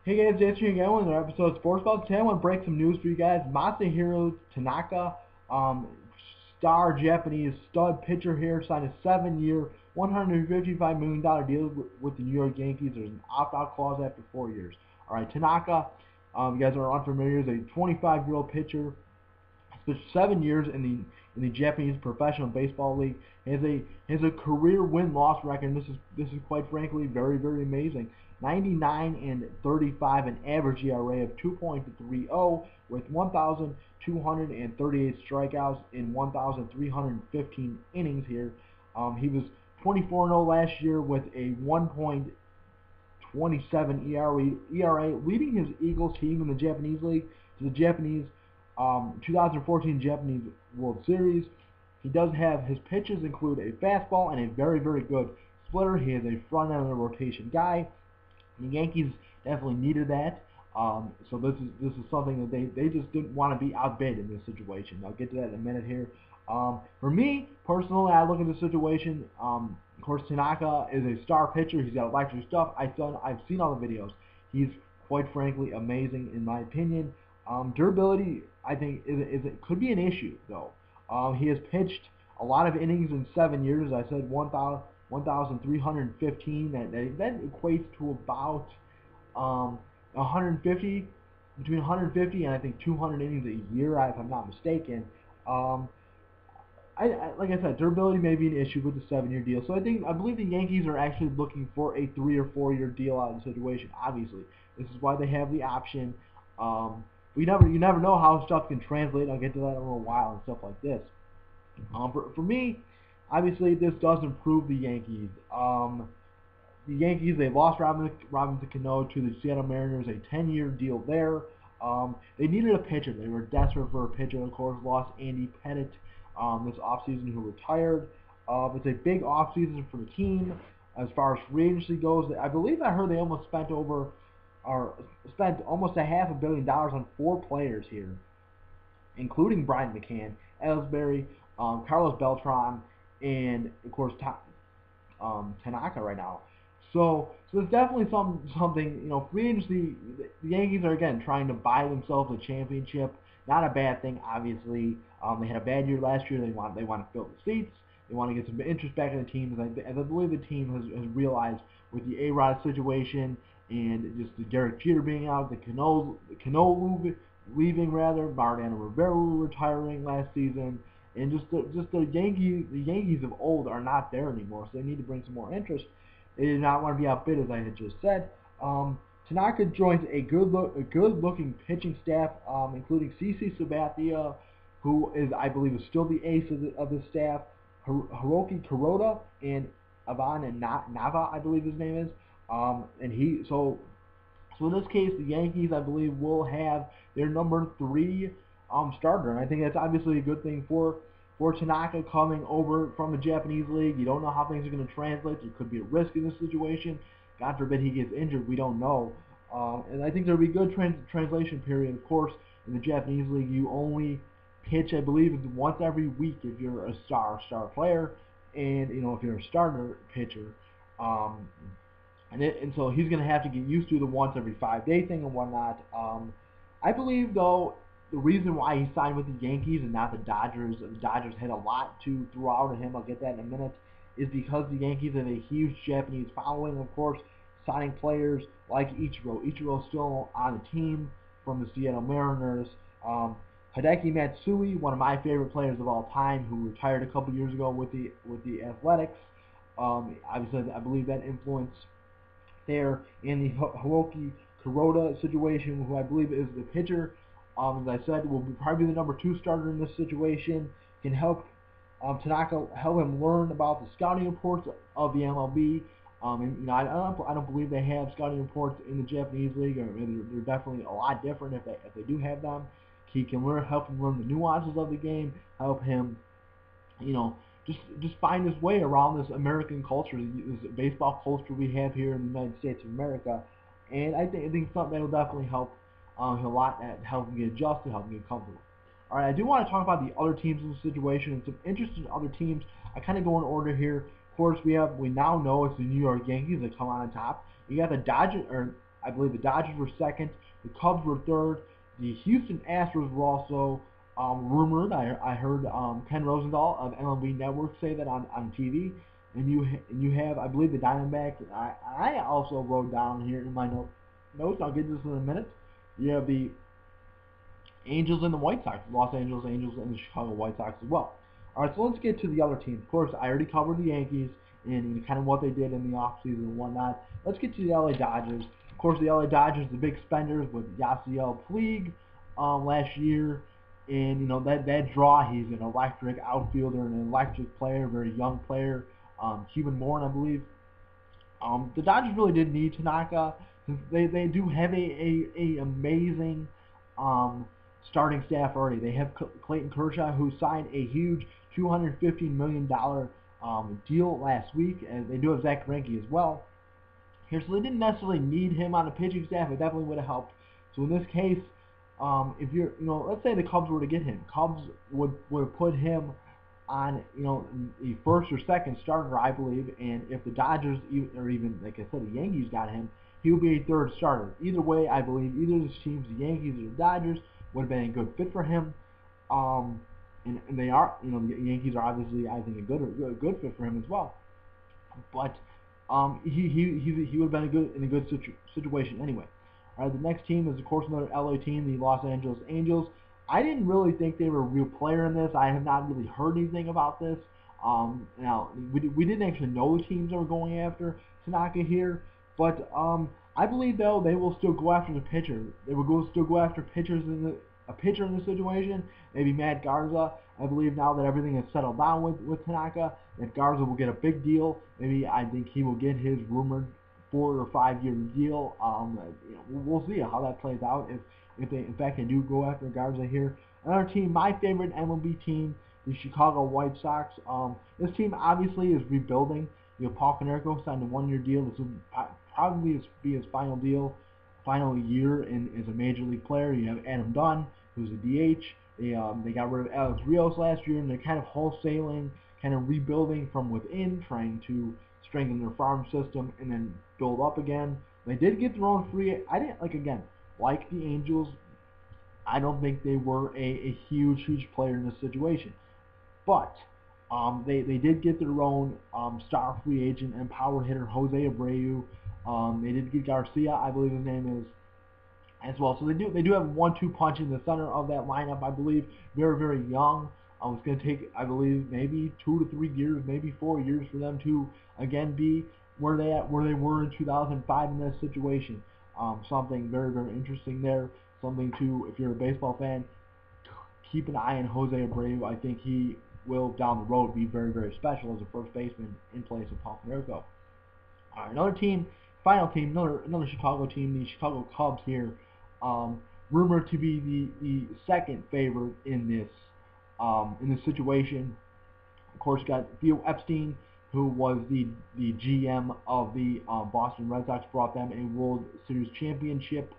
Hey guys, it's you again with another episode of Sports Ball. Today I want to break some news for you guys. Masahiro Tanaka, star Japanese stud pitcher here, signed a 7-year, $155 million deal with the New York Yankees. There's an opt-out clause after 4 years. All right, Tanaka, you guys are unfamiliar, is a 25-year-old pitcher. Spent 7 years in the Japanese Professional Baseball League. He has a career win-loss record. And this is quite frankly very amazing. 99-35, an average ERA of 2.30 with 1,238 strikeouts in 1,315 innings here. He was 24-0 last year with a 1.27 ERA, leading his Eagles team in the Japanese League to the Japanese 2014 Japanese World Series. He does have his pitches include a fastball and a very good splitter. He is a front end of the rotation guy. The Yankees definitely needed that. So this is something that they just didn't want to be outbid in this situation. I'll get to that in a minute here. For me personally, I look at the situation. Of course, Tanaka is a star pitcher. He's got electric stuff. I've seen all the videos. He's quite frankly amazing in my opinion. Durability, I think, could be an issue though. He has pitched a lot of innings in 7 years. I said 1,315. That equates to about 150, between 150 and I think 200 innings a year, if I'm not mistaken. Like I said, durability may be an issue with the 7-year deal. So I believe the Yankees are actually looking for a 3 or 4 year deal out of the situation. Obviously, this is why they have the option. You never know how stuff can translate. I'll get to that in a little while and stuff like this. For me, obviously this does improve the Yankees. The Yankees, they lost Robinson Cano to the Seattle Mariners, a 10-year deal there. They needed a pitcher. They were desperate for a pitcher. Of course, lost Andy Pettitte this offseason, who retired. It's a big offseason for the team as far as free agency goes. I believe I heard they almost spent almost $500 million on 4 players here, including Brian McCann, Ellsbury, Carlos Beltran, and of course Tanaka right now. So it's definitely something. Free agency. The Yankees are again trying to buy themselves a championship. Not a bad thing, obviously. They had a bad year last year. They want to fill the seats. They want to get some interest back in the team, as I believe the team has realized with the A-Rod situation and just the Derek Jeter being out, the Cano leaving rather, Mariano Rivera retiring last season, and just the Yankees of old are not there anymore. So they need to bring some more interest. They did not want to be outbid, as I had just said. Tanaka joins a good-looking pitching staff, including CC Sabathia, who I believe is still the ace of the staff, Hiroki Kuroda, and Ivan and Nava, I believe his name is. So in this case, the Yankees, I believe, will have their number 3 starter, and I think that's obviously a good thing for Tanaka coming over from the Japanese league. You don't know how things are going to translate. There could be a risk in this situation. God forbid he gets injured. We don't know. And I think there'll be a good translation period. Of course, in the Japanese league, you only pitch, I believe, once every week if you're a star player, and if you're a starter pitcher. And so he's going to have to get used to the once every 5-day thing and whatnot. I believe, though, the reason why he signed with the Yankees and not the Dodgers had a lot to throw out at him, I'll get that in a minute, is because the Yankees have a huge Japanese following, of course, signing players like Ichiro. Ichiro's still on the team from the Seattle Mariners. Hideki Matsui, one of my favorite players of all time, who retired a couple years ago with the Athletics. Obviously, I believe that influence there in the Hiroki Kuroda situation, who I believe is the pitcher. As I said, will probably be the number 2 starter in this situation. Can help Tanaka help him learn about the scouting reports of the MLB. I don't believe they have scouting reports in the Japanese league. They're definitely a lot different if they do have them. He can help him learn the nuances of the game. Help him, just find his way around this American culture, this baseball culture we have here in the United States of America. And I think something that will definitely help him a lot, help him get adjusted, help him get comfortable. All right, I do want to talk about the other teams in the situation and some interesting other teams. I kind of go in order here. Of course, we now know it's the New York Yankees that come on top. You got the Dodgers, or I believe the Dodgers were second, the Cubs were third, the Houston Astros were also rumored. I heard Ken Rosenthal of MLB Network say that on TV. And you have, I believe, the Diamondbacks. I also wrote down here in my notes. I'll get this in a minute. You have the Angels and the White Sox, Los Angeles Angels and the Chicago White Sox as well. All right, so let's get to the other teams. Of course, I already covered the Yankees and kind of what they did in the offseason and whatnot. Let's get to the LA Dodgers. Of course, the LA Dodgers, the big spenders with Yasiel Puig last year. And, that draw, he's an electric outfielder, an electric player, very young player. Cuban born, I believe. The Dodgers really did need Tanaka. They do have a amazing starting staff already. They have Clayton Kershaw, who signed a huge $215 million deal last week, and they do have Zach Greinke as well. Here, so they didn't necessarily need him on the pitching staff. It definitely would have helped. So in this case, if you're, let's say the Cubs were to get him, Cubs would put him on, the first or second starter, I believe, and if the Dodgers, or even, like I said, the Yankees got him, he would be a third starter. Either way, I believe either of these teams, the Yankees or the Dodgers, would have been a good fit for him. And they are, the Yankees are obviously, I think, a good fit for him as well. But he would have been in a good situation anyway. All right, the next team is, of course, another LA team, the Los Angeles Angels. I didn't really think they were a real player in this. I have not really heard anything about this. Now, we didn't actually know the teams that were going after Tanaka here, but I believe, though, they will still go after the pitcher. They will still go after a pitcher in this situation, maybe Matt Garza. I believe now that everything has settled down with Tanaka, that Garza will get a big deal. Maybe I think he will get his rumored 4 or 5 year deal. We'll see how that plays out if they, in fact, they do go after Garza here. Another team, my favorite MLB team, the Chicago White Sox. This team obviously is rebuilding. Paul Konerko signed a 1 year deal. This will probably be his final year as a major league player. You have Adam Dunn, who's a DH. They got rid of Alex Rios last year, and they're kind of wholesaling, kind of rebuilding from within, trying to strengthen their farm system and then build up again. They did get their own free. I didn't like the Angels. I don't think they were a huge player in this situation, but they did get their own star free agent and power hitter Jose Abreu. They did get Garcia, I believe his name is, as well. So they do have 1-2 punch in the center of that lineup. I believe very young. It's going to take, I believe, maybe 2 to 3 years, maybe 4 years for them to again be where they were in 2005 in this situation. Something very interesting there. Something to, if you're a baseball fan, keep an eye on Jose Abreu. I think he will down the road be very special as a first baseman in place of Paul Konerko. All right, another team, final team, another Chicago team, the Chicago Cubs here, rumored to be the second favorite in this situation. Of course, you got Theo Epstein, who was the GM of the Boston Red Sox, brought them a World Series championship.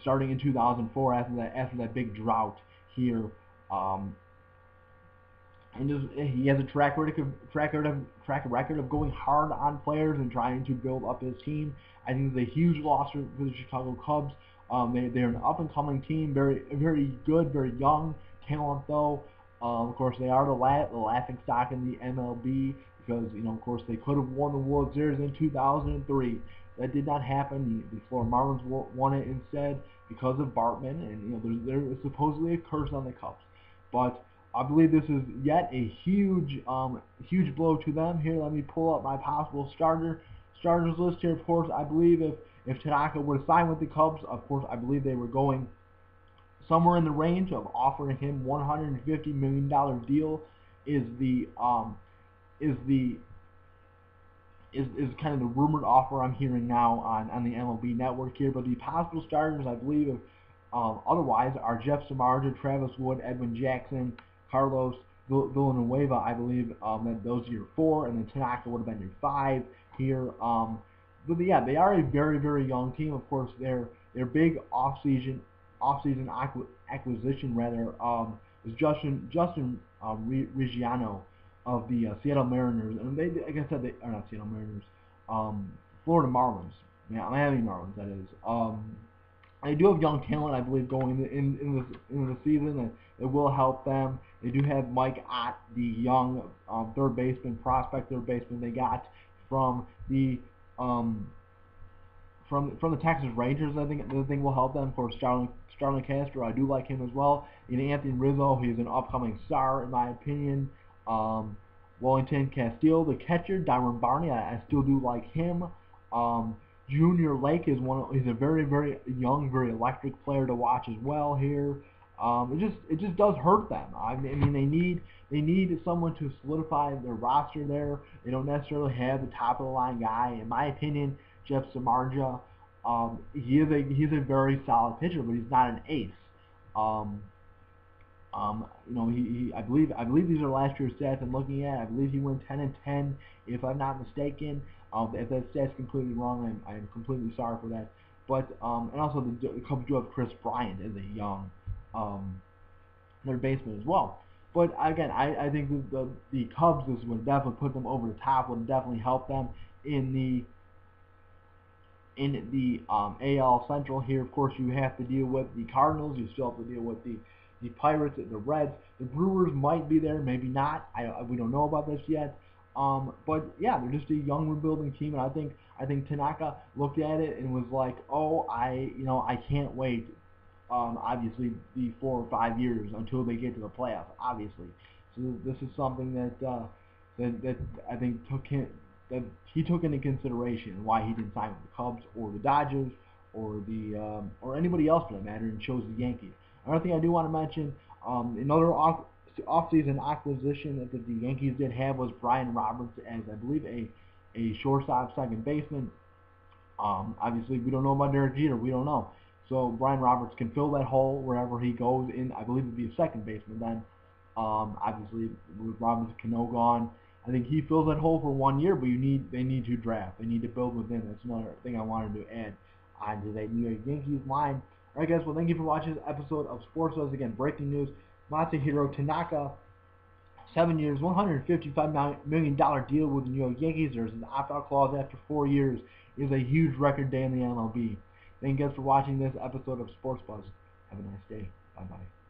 Starting in 2004 after that big drought here. And he has a track record of going hard on players and trying to build up his team. I think it's a huge loss for the Chicago Cubs. They're an up-and-coming team, very good, very young talent though. Of course, they are the laughing stock in the MLB because of course they could have won the World Series in 2003. That did not happen. The Florida Marlins won it instead because of Bartman, and there is supposedly a curse on the Cubs. But I believe this is yet a huge blow to them. Here, let me pull up my possible starters list here. Of course, I believe if Tanaka would have signed with the Cubs, of course, I believe they were going somewhere in the range of offering him $150 million deal is kind of the rumored offer I'm hearing now on the MLB Network here. But the possible starters, I believe, otherwise are Jeff Samardzija, Travis Wood, Edwin Jackson, Carlos Villanueva, I believe, that those are your 4, and then Tanaka would have been your 5 here. But yeah, they are a very young team. Of course, their big off-season acquisition was Justin Reggiano of the Seattle Mariners, and they, like I said, they are not Seattle Mariners, Florida Marlins. Yeah, Miami Marlins, that is. They do have young talent, I believe, going in the season, and it will help them. They do have Mike Ott, the young third baseman, prospect third baseman they got from the um, from the Texas Rangers. I think will help them. Of course, Starlin Castro, I do like him as well. And Anthony Rizzo, he's an upcoming star in my opinion. Um, Wellington Castillo, the catcher, Dyron Barney, I still do like him. Um, Junior Lake is he's a very young, very electric player to watch as well here. It just does hurt them. I mean they need someone to solidify their roster there. They don't necessarily have the top of the line guy. In my opinion, Jeff Samardzija, he's a very solid pitcher, but he's not an ace. Um, I believe these are last year's stats I'm looking at. I believe he went 10-10, if I'm not mistaken. If that stat's completely wrong, I'm completely sorry for that. But and also the Cubs do have Chris Bryant as a young um, third baseman as well. But again, I think the Cubs, this would definitely put them over the top. Would definitely help them in the AL Central here. Of course, you have to deal with the Cardinals. You still have to deal with the Pirates, the Reds. The Brewers might be there, maybe not. We don't know about this yet. But yeah, they're just a young rebuilding team, and I think Tanaka looked at it and was like, oh, I can't wait. Obviously, the 4 or 5 years until they get to the playoffs. Obviously, so this is something that I think that he took into consideration why he didn't sign with the Cubs or the Dodgers or anybody else for that matter, and chose the Yankees. Another thing I do want to mention, another off-season acquisition that the Yankees did have was Brian Roberts as, I believe, a shortstop, second baseman. Obviously, we don't know about Derek Jeter. We don't know. So Brian Roberts can fill that hole wherever he goes in. I believe it'd be a second baseman then. Obviously, with Roberts Cano gone, I think he fills that hole for 1 year. But they need to draft. They need to build within. That's another thing I wanted to add onto that New York Yankees line. All right, guys. Well, thank you for watching this episode of Sports Buzz. Again, breaking news: Masahiro Tanaka, 7 years, $155 million deal with the New York Yankees. There's an opt-out clause after 4 years. It is a huge record day in the MLB. Thank you guys for watching this episode of Sports Buzz. Have a nice day. Bye-bye.